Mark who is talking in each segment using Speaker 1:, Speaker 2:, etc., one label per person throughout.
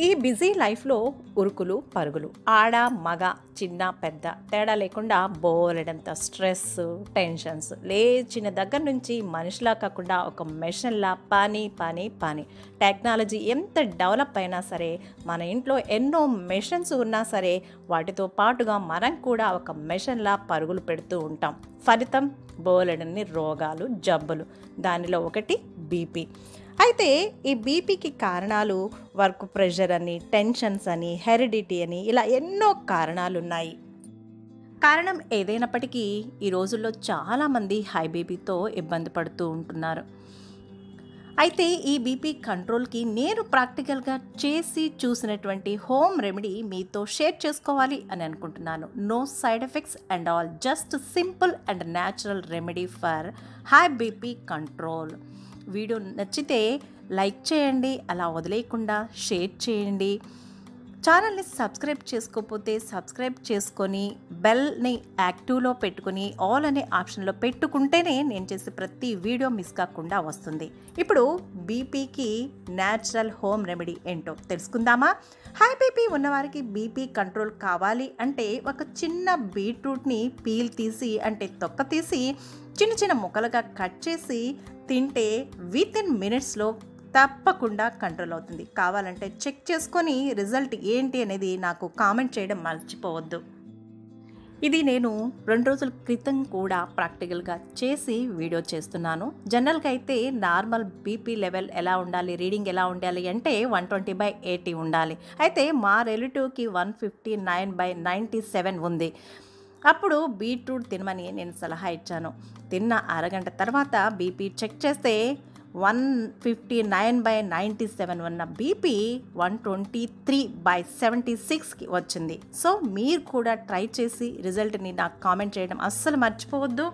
Speaker 1: ఈ బిజీ లైఫ్లో ఉరుకులు పరుగులు ఆడ మగ చిన్న పెద్ద తేడా లేకుండా బోలెడంత స్ట్రెస్ టెన్షన్స్ లేచిన దగ్గర నుంచి మనిషిలా కాకుండా ఒక మెషిన్లా పని పని పని. టెక్నాలజీ ఎంత డెవలప్ అయినా సరే, మన ఇంట్లో ఎన్నో మెషిన్స్ ఉన్నా సరే, వాటితో పాటుగా మనం కూడా ఒక మెషిన్లా పరుగులు పెడుతూ ఉంటాం. ఫలితం బోలెడన్ని రోగాలు జబ్బులు. దానిలో ఒకటి బీపీ. అయితే ఈ బీపీకి కారణాలు వర్క్ ప్రెషర్ అని, టెన్షన్స్ అని, హెరిడిటీ అని, ఇలా ఎన్నో కారణాలు ఉన్నాయి. కారణం ఏదైనప్పటికీ ఈ రోజుల్లో చాలామంది హై బీపీతో ఇబ్బంది పడుతూ ఉంటున్నారు. అయితే ఈ బీపీ కంట్రోల్కి నేను ప్రాక్టికల్గా చేసి చూసినటువంటి హోమ్ రెమెడీ మీతో షేర్ చేసుకోవాలి అని అనుకుంటున్నాను. No side effects and all, just simple and natural remedy for high BP control. Video నచ్చితే లైక్ చేయండి, అలా వదిలేయకుండా షేర్ చేయండి. ఛానల్ని సబ్స్క్రైబ్ చేసుకోకపోతే సబ్స్క్రైబ్ చేసుకొని బెల్ని యాక్టివ్లో పెట్టుకుని ఆల్ అనే ఆప్షన్లో పెట్టుకుంటేనే నేను చేసే ప్రతి వీడియో మిస్ కాకుండా వస్తుంది. ఇప్పుడు బీపీకి న్యాచురల్ హోమ్ రెమెడీ ఏంటో తెలుసుకుందామా? హై బీపీ ఉన్నవారికి బీపీ కంట్రోల్ కావాలి అంటే ఒక చిన్న బీట్రూట్ని పీల్ తీసి, అంటే తొక్క తీసి చిన్న చిన్న ముక్కలుగా కట్ చేసి తింటే వితిన్ మినిట్స్లో తప్పకుండా కంట్రోల్ అవుతుంది. కావాలంటే చెక్ చేసుకొని రిజల్ట్ ఏంటి అనేది నాకు కామెంట్ చేయడం మర్చిపోవద్దు. ఇది నేను 2 రోజుల క్రితం కూడా ప్రాక్టికల్గా చేసి వీడియో చేస్తున్నాను. జనరల్గా అయితే నార్మల్ బీపీ లెవెల్ ఎలా ఉండాలి, రీడింగ్ ఎలా ఉండాలి అంటే 120/80 ఉండాలి. అయితే మా రిలేటివ్కి 159/97 ఉంది. అప్పుడు బీట్రూట్ తినమని నేను సలహా ఇచ్చాను. తిన్న అరగంట తర్వాత బీపీ చెక్ చేస్తే 159/97 ఉన్న బీపీ 123/76కి వచ్చింది. సో మీరు కూడా ట్రై చేసి రిజల్ట్ని నాకు కామెంట్ చేయడం అస్సలు మర్చిపోవద్దు.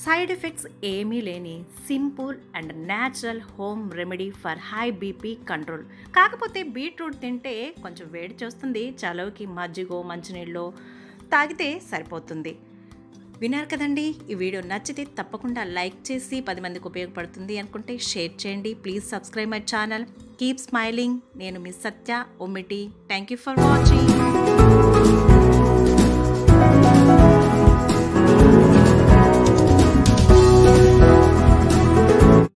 Speaker 1: సైడ్ ఎఫెక్ట్స్ ఏమీ లేని simple and natural home remedy for high BP control. కాకపోతే బీట్రూట్ తింటే కొంచెం వేడి చేస్తుంది. చలవుకి మజ్జిగో మంచినీళ్ళు తాగితే సరిపోతుంది. విన్నారు కదండి. ఈ వీడియో నచ్చితే తప్పకుండా లైక్ చేసి 10 మందికి ఉపయోగపడుతుంది అనుకుంటే షేర్ చేయండి. Please subscribe my channel. Keep smiling. నేను మీ Satya Ummiti. Thank you for watching.